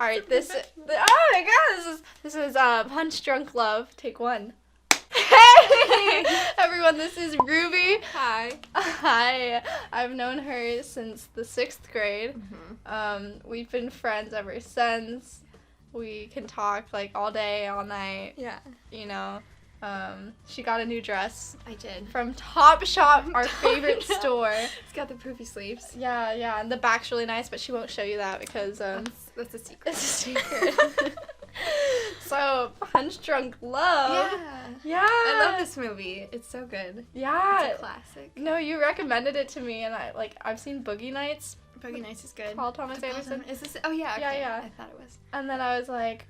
All right, oh my god, this is Punch Drunk Love, take 1. Hey, everyone, this is Ruby. Hi. Hi. I've known her since the 6th grade. Mm-hmm. We've been friends ever since. We can talk like all day, all night. Yeah. You know. She got a new dress. I did. From Topshop, our favorite store. It's got the poofy sleeves. Yeah, and the back's really nice, but she won't show you that because that's a secret. it's a secret. So, Punch Drunk Love. Yeah. I love this movie. It's so good. Yeah. It's a classic. No, you recommended it to me, and I've seen Boogie Nights. Boogie Nights is good. Paul Thomas Anderson. Is this? Oh yeah. Okay. Yeah. I thought it was. And then I was like,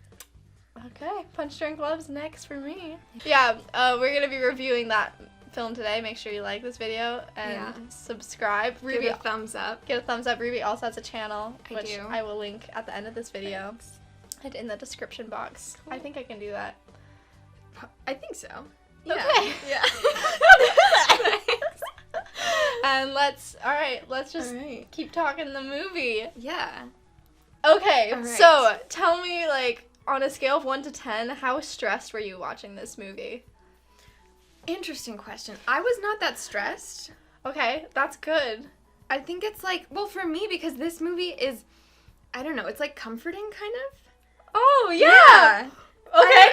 okay, Punch Drunk Love's next for me. Yeah. We're gonna be reviewing that film today. Make sure you like this video and subscribe. Ruby, give it a thumbs up. Get a thumbs up. Ruby also has a channel, which do. I will link at the end of this video. Thanks. And in the description box. Cool. I think I can do that. I think so. Yeah. Okay. Yeah. And let's just keep talking the movie. Yeah. Okay, right. So tell me, on a scale of 1 to 10, how stressed were you watching this movie? Interesting question. I was not that stressed. Okay, that's good. I think it's for me, because this movie is, I don't know, it's comforting kind of. Oh, yeah. Okay.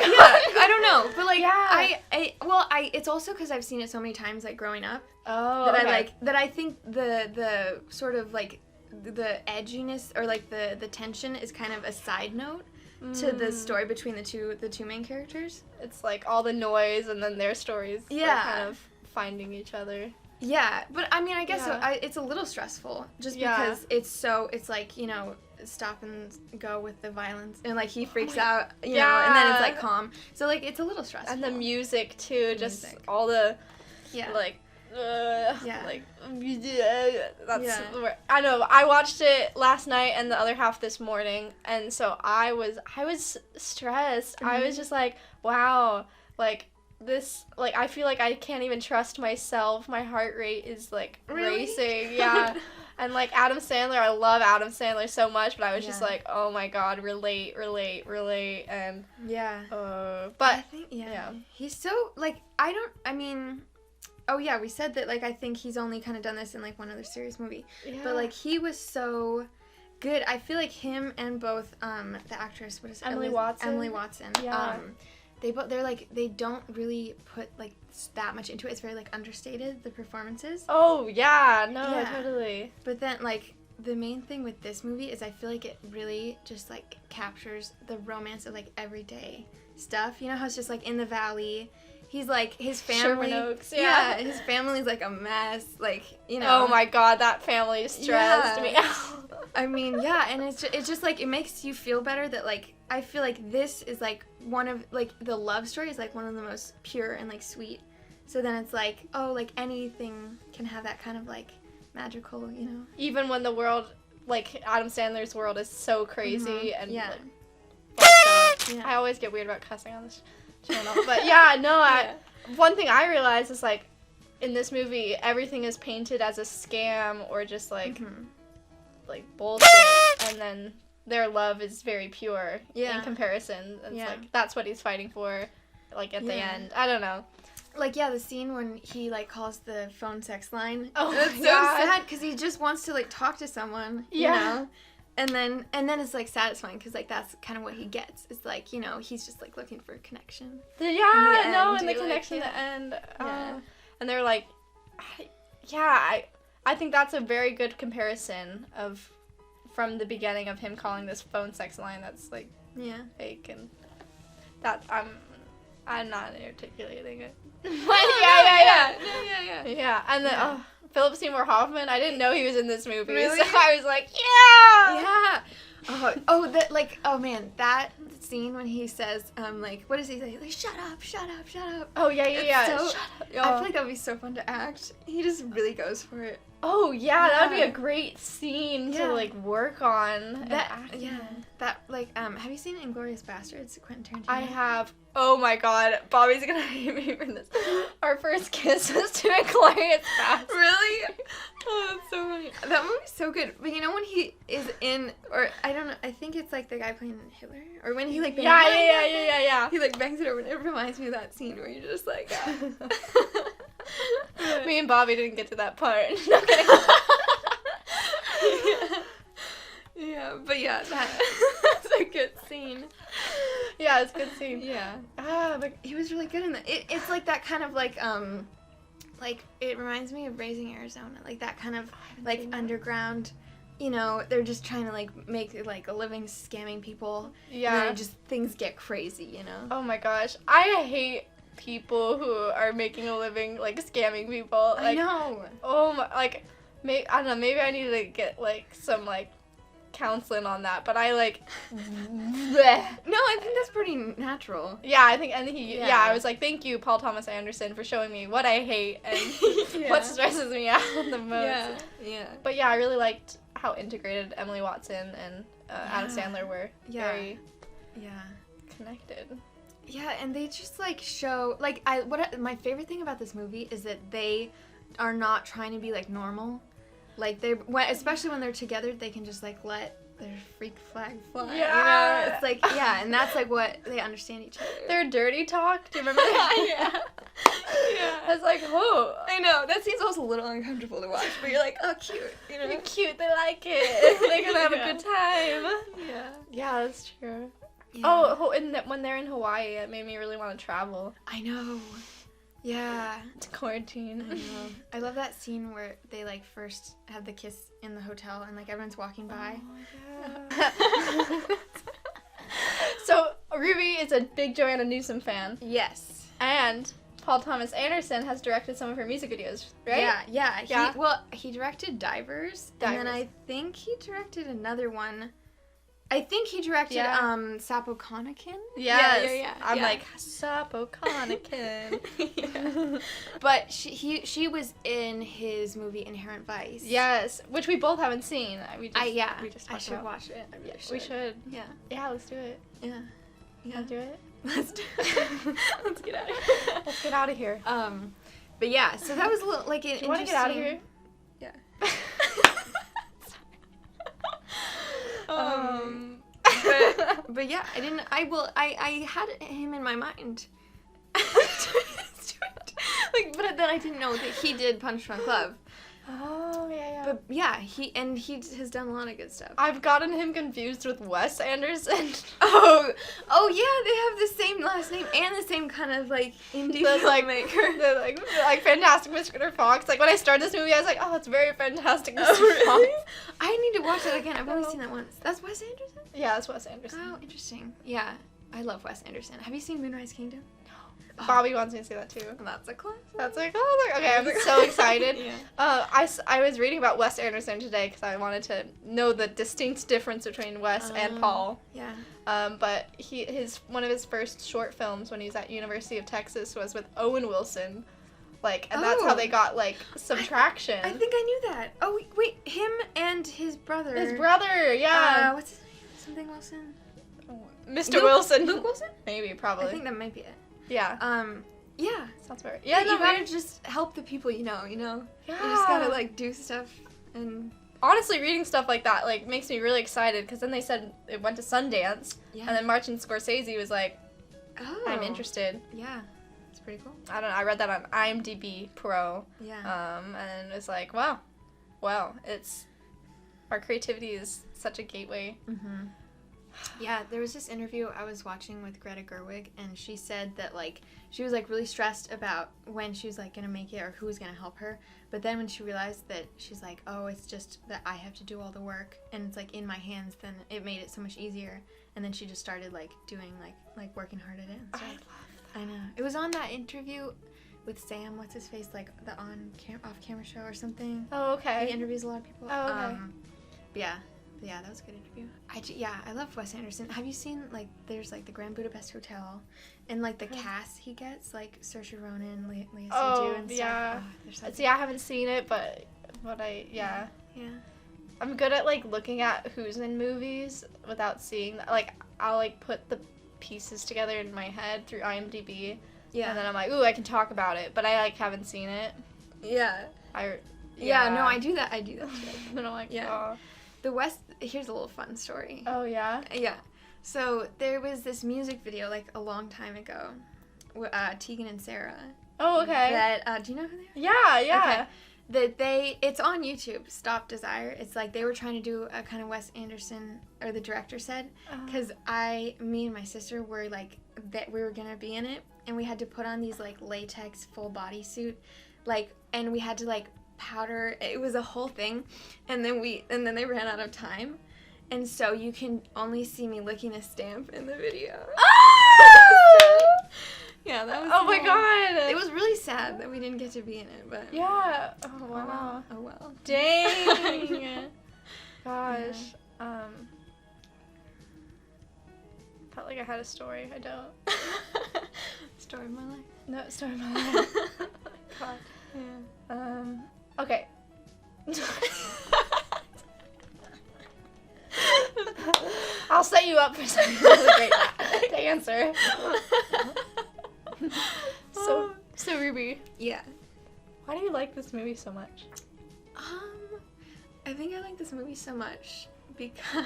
I don't know, but yeah. it's also because I've seen it so many times growing up. Oh, that okay. that I think the sort of the edginess or the tension is kind of a side note to the story between the two main characters. It's all the noise and then their stories kind of finding each other. Yeah, but I mean, I guess it's a little stressful just because it's stop and go with the violence, and he freaks out, you know, and then it's calm. So it's a little stressful. And the music too, all the I know. I watched it last night and the other half this morning, and so I was stressed. Mm-hmm. I was just wow, this, I feel I can't even trust myself. My heart rate is really? racing. Yeah. And Adam Sandler, I love Adam Sandler so much, but I was just oh my god, relate, and but I think he's so we said that I think he's only kind of done this in one other serious movie, but he was so good. I feel him and both the actress, what is it, Emily Watson, they don't really put that much into it. It's very understated, the performances. Oh yeah, no, totally. But then the main thing with this movie is I feel it really just captures the romance of everyday stuff. You know how it's just in the valley. He's his family. Sherman Oaks, his family's a mess. You know. Oh my god, that family stressed me out. I mean, and it's just it makes you feel better that I feel this is one of the love story is one of the most pure and sweet. So then it's anything can have that kind of magical, you know. Even when the world Adam Sandler's world is so crazy and I always get weird about cussing on this channel, but one thing I realized is in this movie everything is painted as a scam or just bullshit, and then their love is very pure in comparison. It's that's what he's fighting for at the end. I don't know. The scene when he calls the phone sex line. Oh, it's so sad because he just wants to talk to someone. You know? And then it's satisfying because that's kind of what he gets. It's you know, he's just looking for a connection. And the connection at the end. And they're I think that's a very good comparison of from the beginning of him calling this phone sex line that's fake, and that I'm not articulating it. Yeah. And then Philip Seymour Hoffman, I didn't know he was in this movie. Really? So I was yeah. Oh man, that scene when he says what does he say? Shut up. Oh yeah. So, Shut up. I feel that would be so fun to act. He just really goes for it. Oh, yeah, that would be Yeah. a great scene to, Yeah. like, work on. That, like, have you seen Inglourious Bastards, Quentin Tarantino? I have. Oh my god, Bobby's gonna hate me for this. Our first kiss was to Inglourious Bastards. Really? Oh, that's so funny. That movie's so good. But you know when he is in, or I don't know, I think it's like the guy playing Hitler, or when he like Yeah. he like bangs it over, and it reminds me of that scene where you're just like. Me and Bobby didn't get to that part. No kidding. Yeah, but yeah, that's a good scene. Yeah, it's a good scene. Yeah. But He was really good in that. It's like that kind of like it reminds me of Raising Arizona, like that kind of like underground, you know, they're just trying to like make like a living scamming people. yeah. And then just things get crazy, you know. Oh my gosh, I hate people who are making a living like scamming people. Like, I know. Oh my, like, I don't know. Maybe I need to get like some like counseling on that. But I like. bleh. No, I think that's pretty natural. Yeah, I think, and Yeah. I was like, thank you, Paul Thomas Anderson, for showing me what I hate and Yeah. what stresses me out the most. Yeah. Yeah. But yeah, I really liked how integrated Emily Watson and Adam Sandler were. Yeah. Very Yeah. connected. Yeah, and they just like show like my favorite thing about this movie is that they are not trying to be like normal. Like especially when they're together, they can just like let their freak flag fly. Yeah. You know? It's like and that's like what they understand each other. Their dirty talk. Do you remember that? Yeah. I was like, oh. I know that seems also a little uncomfortable to watch, but you're like, oh, cute. You know. They're cute. They like it. They're gonna have a good time. Yeah. Yeah, that's true. Yeah. Oh, and when they're in Hawaii, it made me really want to travel I know. Yeah. to quarantine. I know. I love that scene where they like first have the kiss in the hotel and like everyone's walking by. Oh, yeah. So Ruby is a big Joanna Newsom fan, Yes. and Paul Thomas Anderson has directed some of her music videos, right? Yeah. Yeah. He directed Divers, and then I think he directed another one. I think he directed Sapo Conakin. Yes. Yeah. I'm like Sapo Conakin. Yeah. But she was in his movie Inherent Vice. Yes, which we both haven't seen. We just I talked should about. watch it. I really should. We should. Yeah. Yeah, let's do it. Yeah. Let's do it. Let's do it. Let's get out of here. Let's get out of here. But yeah, so that was a little like an Do you want to get out of here? Yeah. But yeah, I had him in my mind. But then I didn't know that he did Punch Drunk Love. Oh, yeah. But yeah, he has done a lot of good stuff. I've gotten him confused with Wes Anderson. Oh yeah, they have the same last name and the same kind of like indie filmmaker. The like Fantastic Mr. Fox. Like when I started this movie, I was like, oh, it's very Fantastic Mr. really? Fox. I need to watch that again. I've only seen that once. That's Wes Anderson? Yeah, that's Wes Anderson. Oh, interesting. Yeah, I love Wes Anderson. Have you seen Moonrise Kingdom? Bobby wants me to see that too. That's a classic. That's like, oh, okay, I'm so excited. Yeah. I was reading about Wes Anderson today because I wanted to know the distinct difference between Wes and Paul. Yeah. But one of his first short films when he was at University of Texas was with Owen Wilson. Like, and that's how they got like some traction. I think I knew that. Oh wait, him and his brother. His brother, yeah. What's his name? Something Wilson. Mr. Wilson. Luke Wilson? Maybe, probably. I think that might be it. Yeah. Yeah. Sounds about right. Yeah, Yeah, you gotta just help the people you know. Yeah. You just gotta like do stuff and. Honestly, reading stuff like that like makes me really excited because then they said it went to Sundance, Yeah. and then Martin Scorsese was like, Oh. I'm interested. Yeah. It's pretty cool. I don't know. I read that on IMDb Pro. Yeah. And it was like, wow, it's our creativity is such a gateway. Mhm. Yeah, there was this interview I was watching with Greta Gerwig, and she said that, like, she was, like, really stressed about when she was, like, gonna make it or who was gonna help her, but then when she realized that she's like, oh, it's just that I have to do all the work, and it's, like, in my hands, then it made it so much easier, and then she just started, like, doing, like working hard at it. So, I love that. I know. It was on that interview with Sam, what's his face, like, the off-camera show or something. Oh, okay. He interviews a lot of people. Oh, okay. Yeah, that was a good interview. I love Wes Anderson. Have you seen, like, there's, like, the Grand Budapest Hotel, and, like, the cast he gets, like, Saoirse Ronan, Lea Seydoux, and stuff. Yeah. Oh, they're so See, I haven't seen it, but Yeah. Yeah. I'm good at, like, looking at who's in movies without seeing that. Like, I'll, like, put the pieces together in my head through IMDb. Yeah. And then I'm like, ooh, I can talk about it. But I, like, haven't seen it. Yeah. Yeah, no, I do that too. And I'm like, yeah. Here's a little fun story. Oh, yeah? Yeah. So there was this music video, like, a long time ago. Tegan and Sarah. Oh, okay. That, do you know who they are? Yeah. Okay. It's on YouTube, Stop Desire. It's like they were trying to do a kind of Wes Anderson, or the director said, because me and my sister were like, that we were going to be in it, and we had to put on these like latex full body suit, like, and we had to like powder, it was a whole thing, and then they ran out of time, and so you can only see me licking a stamp in the video. Yeah, that was my god! It was really sad that we didn't get to be in it, but... Yeah. Oh, wow. Oh, well. Dang! Gosh. Yeah. Felt like I had a story. I don't. Story of my life. No, story of my life. God. Yeah. Okay. I'll set you up for something really great to answer. So Ruby. Yeah. Why do you like this movie so much? I think I like this movie so much because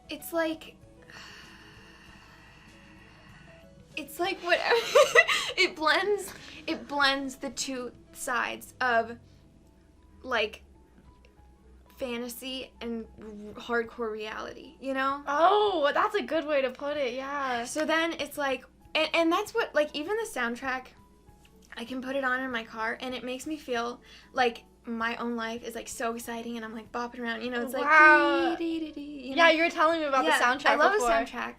it's like whatever. it blends the two sides of like fantasy and hardcore reality, you know? Oh, that's a good way to put it, yeah. So then it's like, and that's what, like, even the soundtrack, I can put it on in my car, and it makes me feel like my own life is, like, so exciting, and I'm, like, bopping around, you know, it's like, wow. You know? Yeah, you were telling me about the soundtrack I love before. the soundtrack.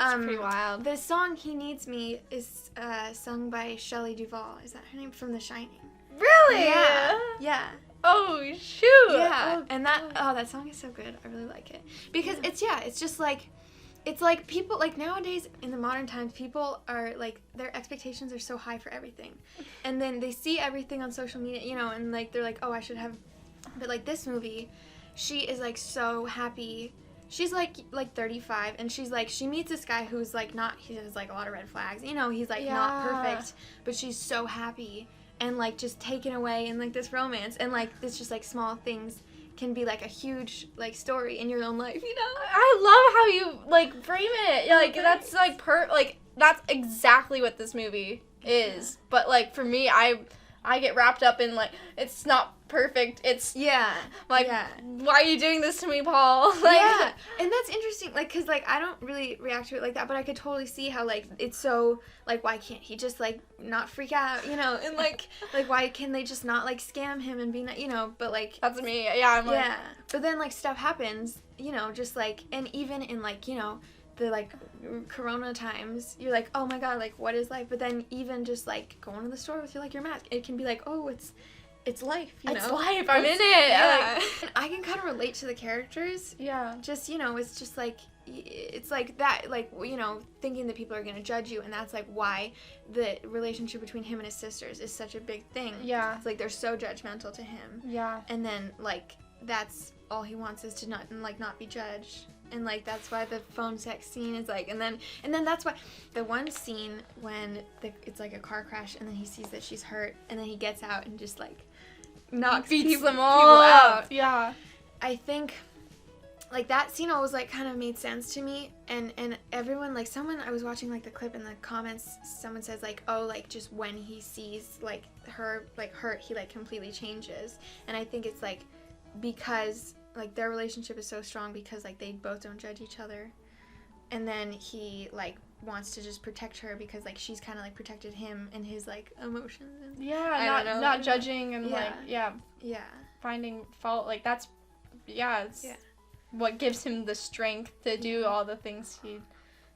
It's pretty wild. The song He Needs Me is sung by Shelley Duvall. Is that her name? From The Shining. Really? Yeah. Oh, shoot. Yeah. Oh, and that song is so good. I really like it. Because it's just like, it's like people, like nowadays in the modern times, people are like, their expectations are so high for everything. And then they see everything on social media, you know, and like, they're like, oh, I should have, but like this movie, she is like so happy. She's like 35, and she's like, she meets this guy who's like he has like a lot of red flags, you know, he's like not perfect, but she's so happy and like just taken away in like this romance, and like it's just like small things can be like a huge like story in your own life, you know? I love how you like frame it. Like that's like that's exactly what this movie is. Yeah. But like for me, I get wrapped up in like it's not perfect. It's why are you doing this to me, Paul? Like, yeah, and that's interesting. Like, cause like I don't really react to it like that, but I could totally see how like it's so like why can't he just like not freak out, you know? And like why can they just not like scam him and be not, you know? But like that's me. Yeah, I'm like but then like stuff happens, you know, just like, and even in like, you know, the like corona times, you're like, oh my god, like what is life? But then even just like going to the store with your mask, it can be like, oh, it's life, you know? It's life, I'm in it. Yeah. And I can kind of relate to the characters. Yeah. Just, you know, it's just like, it's like that, like, you know, thinking that people are going to judge you, and that's like why the relationship between him and his sisters is such a big thing. Yeah. It's like they're so judgmental to him. Yeah. And then like that's all he wants is to not be judged. And like that's why the phone sex scene is like, and then that's why the one scene when it's like a car crash, and then he sees that she's hurt, and then he gets out and just like beats them all out. Yeah. I think like that scene always like kind of made sense to me, and everyone, like someone, I was watching like the clip in the comments, someone says like, oh, like just when he sees like her like hurt, he like completely changes. And I think it's like because like their relationship is so strong because like they both don't judge each other, and then he like wants to just protect her because like she's kind of like protected him and his like emotions and not judging and like finding fault, like that's it's what gives him the strength to do all the things he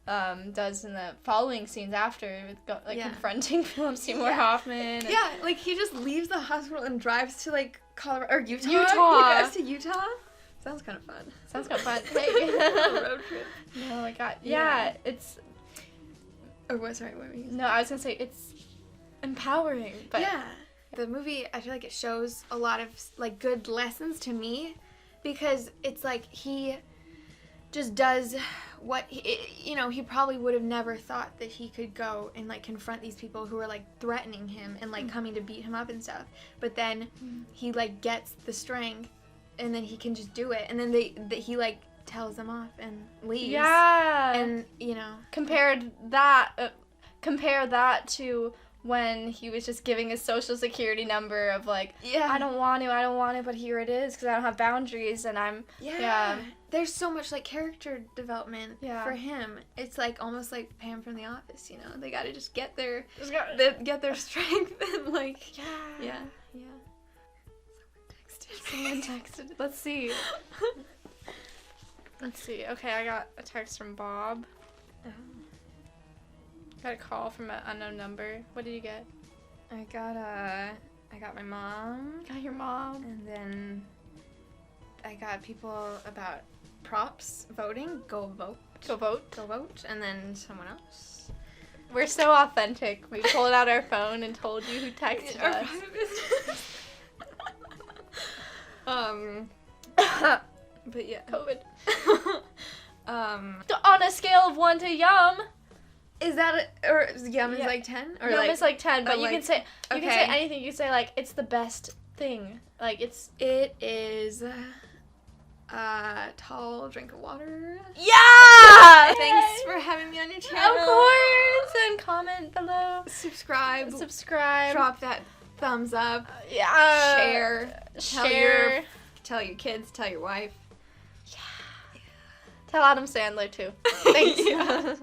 does in the following scenes after with confronting Philip Seymour Hoffman. Like he just leaves the hospital and drives to like Colorado or Utah. He goes to Utah. Sounds kind of fun. Hey. Road trip. Oh my god. Yeah, it's. Or what? Sorry, what were you saying? No, I was gonna say empowering. But yeah. The movie, I feel like it shows a lot of, like, good lessons to me, because it's like he just does what, he probably would have never thought that he could go and, like, confront these people who are, like, threatening him and, like, coming to beat him up and stuff. But then he, like, gets the strength, and then he can just do it. And then he, like, tells them off and leaves. Yeah. And, compare that to when he was just giving his social security number of, like, I don't want to, but here it is because I don't have boundaries, and I'm... Yeah. There's so much, like, character development for him. It's, like, almost like Pam from The Office, They gotta just get their strength and, like... Yeah. Someone texted. Let's see. Okay, I got a text from Bob. Got a call from an unknown number. What did you get? I got my mom. Got your mom. And then I got people about props, voting. Go vote. Go vote. Go vote. And then someone else. We're so authentic. We pulled out our phone and told you who texted us. But yeah. COVID. On a scale of 1 to yum. Is that or yum is like 10? Or yum is like 10, but you can say anything. You can say, like, it's the best thing. Like, it is a tall drink of water. Yeah! Thanks for having me on your channel. Of course! And comment below. Subscribe. Drop that thumbs up. Yeah. Share. Tell your kids. Tell your wife. Yeah. Tell Adam Sandler, too. Thanks.